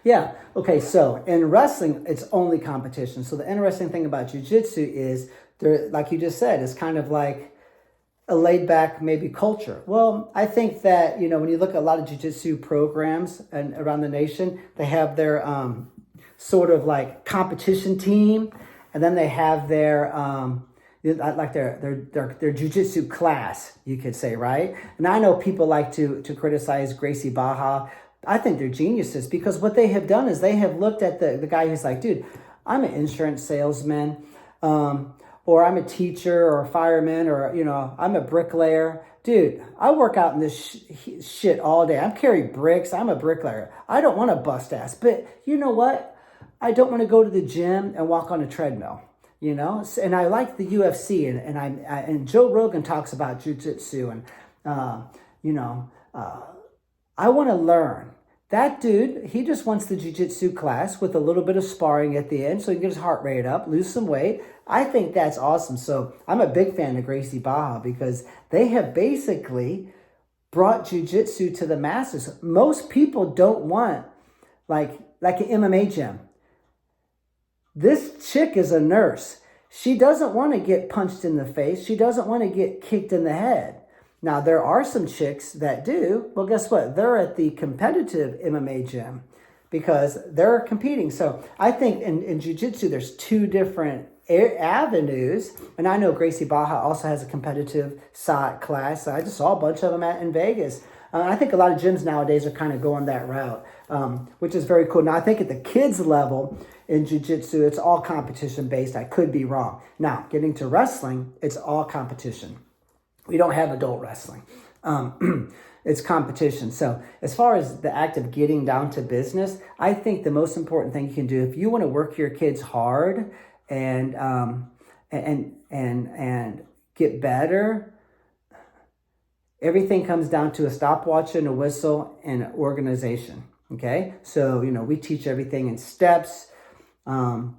Yeah. Okay. So in wrestling, it's only competition. So the interesting thing about jiu-jitsu is there, like you just said, it's kind of like a laid back maybe culture. Well, I think that, when you look at a lot of jiu-jitsu programs and around the nation, they have their sort of like competition team, and then they have their like their jiu-jitsu class, you could say, right? And I know people like to criticize Gracie Baja. I think they're geniuses because what they have done is they have looked at the guy who's like, dude, I'm an insurance salesman, or I'm a teacher or a fireman, or I'm a bricklayer. Dude, I work out in this shit all day. I'm carrying bricks. I'm a bricklayer. I don't want to bust ass, but you know what? I don't want to go to the gym and walk on a treadmill. And I like the UFC, and Joe Rogan talks about jiu-jitsu, and I want to learn. That dude, he just wants the jiu-jitsu class with a little bit of sparring at the end so he can get his heart rate up, lose some weight. I think that's awesome. So I'm a big fan of Gracie Baja because they have basically brought jiu-jitsu to the masses. Most people don't want like an MMA gym. This chick is a nurse. She doesn't want to get punched in the face. She doesn't want to get kicked in the head. Now, there are some chicks that do. Well, guess what? They're at the competitive MMA gym because they're competing. So I think in jiu-jitsu, there's two different avenues. And I know Gracie Baja also has a competitive class. I just saw a bunch of them in Vegas. I think a lot of gyms nowadays are kind of going that route, which is very cool. Now, I think at the kids level in jiu-jitsu, it's all competition based. I could be wrong. Now, getting to wrestling, it's all competition. We don't have adult wrestling. It's competition. So as far as the act of getting down to business, I think the most important thing you can do if you want to work your kids hard and get better, everything comes down to a stopwatch and a whistle and organization. Okay, so we teach everything in steps, and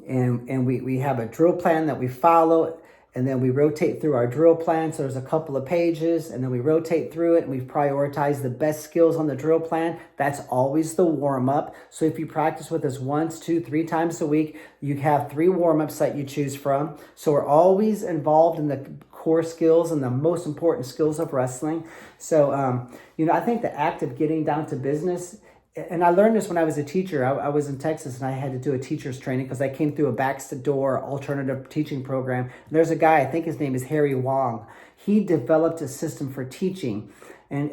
we have a drill plan that we follow. And then we rotate through our drill plan. So there's a couple of pages, and then we rotate through it, and we prioritize the best skills on the drill plan. That's always the warm-up. So if you practice with us once, 2, 3 times a week, you have 3 warm-ups that you choose from. So we're always involved in the core skills and the most important skills of wrestling. So, I think the act of getting down to business, and I learned this when I was a teacher. I was in Texas and I had to do a teacher's training because I came through a back-to-door alternative teaching program. And there's a guy, I think his name is Harry Wong. He developed a system for teaching. And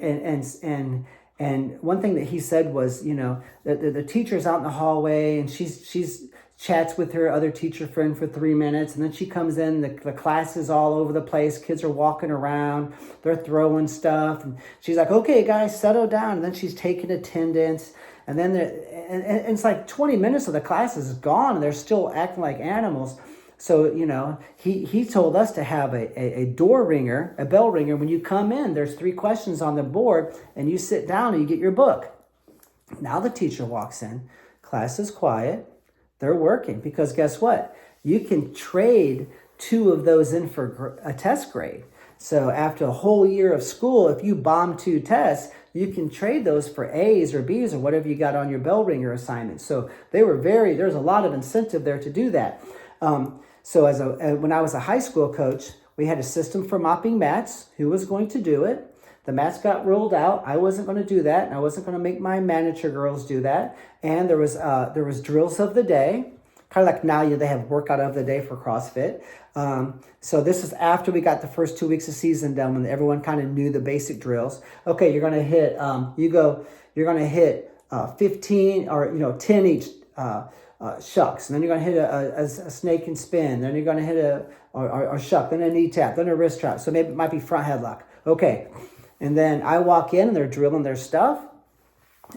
one thing that he said was, the teacher's out in the hallway and she's chats with her other teacher friend for 3 minutes. And then she comes in, the class is all over the place. Kids are walking around, they're throwing stuff. And she's like, okay, guys, settle down. And then she's taking attendance. And then and it's like 20 minutes of the class is gone and they're still acting like animals. So, he told us to have a door ringer, a bell ringer. When you come in, there's 3 questions on the board and you sit down and you get your book. Now the teacher walks in, class is quiet. They're working because guess what? You can trade 2 of those in for a test grade. So after a whole year of school, if you bomb 2 tests, you can trade those for A's or B's or whatever you got on your bell ringer assignment. So there's a lot of incentive there to do that. So when I was a high school coach, we had a system for mopping mats. Who was going to do it? The mats got rolled out. I wasn't going to do that, and I wasn't going to make my manager girls do that. And there was drills of the day, kind of like now they have workout of the day for CrossFit. So this is after we got the first 2 weeks of season done, when everyone kind of knew the basic drills. Okay, you're going to hit. You're going to hit 15 or 10 each shucks, and then you're going to hit a snake and spin. Then you're going to hit a shuck, then a knee tap, then a wrist trap. So maybe it might be front headlock. Okay. And then I walk in and they're drilling their stuff.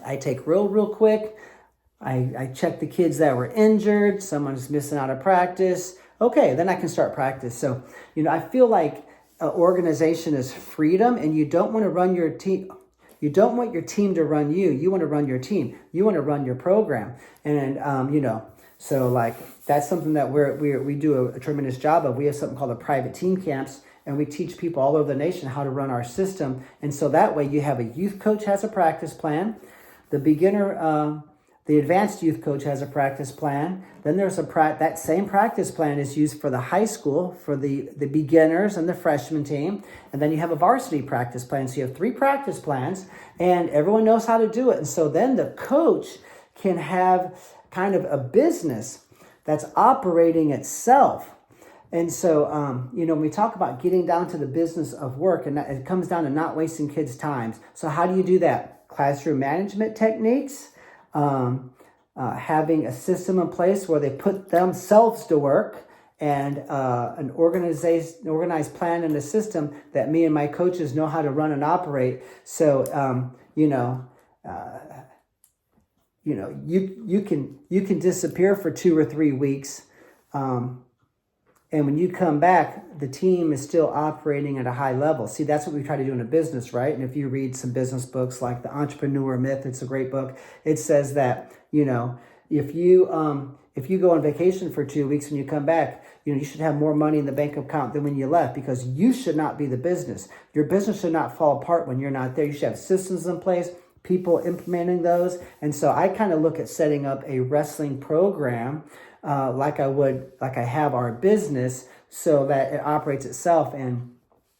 I take real quick. I check the kids that were injured. Someone's missing out of practice. Okay, then I can start practice. So, I feel like organization is freedom, and you don't want to run your team. You don't want your team to run you. You want to run your team. You want to run your program. And, so like that's something that we do a tremendous job of. We have something called the private team camps. And we teach people all over the nation how to run our system. And so that way you have a youth coach has a practice plan. The beginner, the advanced youth coach has a practice plan. Then there's that same practice plan is used for the high school, for the beginners and the freshman team. And then you have a varsity practice plan. So you have 3 practice plans and everyone knows how to do it. And so then the coach can have kind of a business that's operating itself. And so, when we talk about getting down to the business of work, and it comes down to not wasting kids' time. So how do you do that? Classroom management techniques, having a system in place where they put themselves to work, and an organized plan and a system that me and my coaches know how to run and operate. So, you can disappear for 2 or 3 weeks. And when you come back, the team is still operating at a high level. See, that's what we try to do in a business, right? And if you read some business books like The Entrepreneur Myth, it's a great book. It says that, if you go on vacation for 2 weeks when you come back, you should have more money in the bank account than when you left, because you should not be the business. Your business should not fall apart when you're not there. You should have systems in place, people implementing those. And so I kind of look at setting up a wrestling program like I have our business, so that it operates itself. And,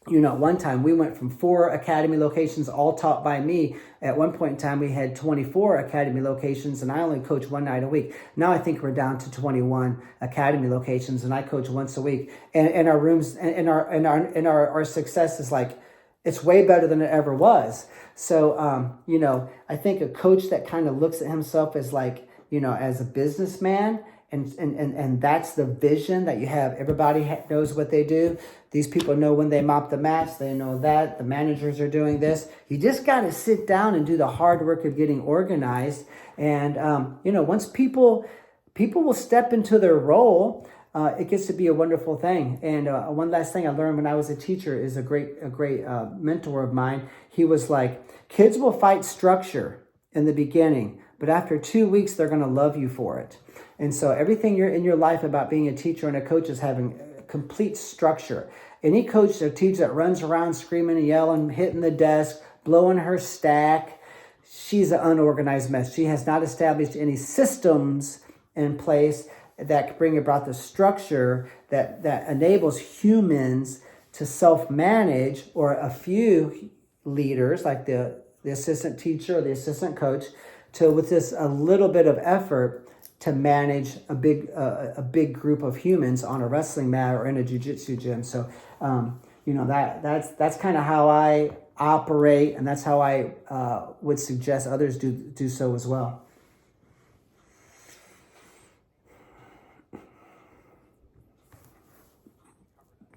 at one time we went from 4 academy locations, all taught by me. At one point in time, we had 24 academy locations, and I only coach 1 night a week. Now I think we're down to 21 academy locations, and I coach once a week. And our rooms and our success is it's way better than it ever was. So, I think a coach that kind of looks at himself as as a businessman, and that's the vision that you have. Everybody knows what they do. These people know when they mop the mats. They know that the managers are doing this. You just got to sit down and do the hard work of getting organized. And, once people will step into their role, it gets to be a wonderful thing. And one last thing I learned when I was a teacher is a great mentor of mine. He was like, kids will fight structure in the beginning, but after 2 weeks, they're going to love you for it. And so everything you're in your life about being a teacher and a coach is having complete structure. Any coach or teacher that runs around screaming and yelling, hitting the desk, blowing her stack, she's an unorganized mess. She has not established any systems in place that bring about the structure that enables humans to self-manage, or a few leaders like the assistant teacher or the assistant coach to, with this a little bit of effort, to manage a big group of humans on a wrestling mat or in a jiu-jitsu gym. So, that's kind of how I operate, and that's how I would suggest others do so as well.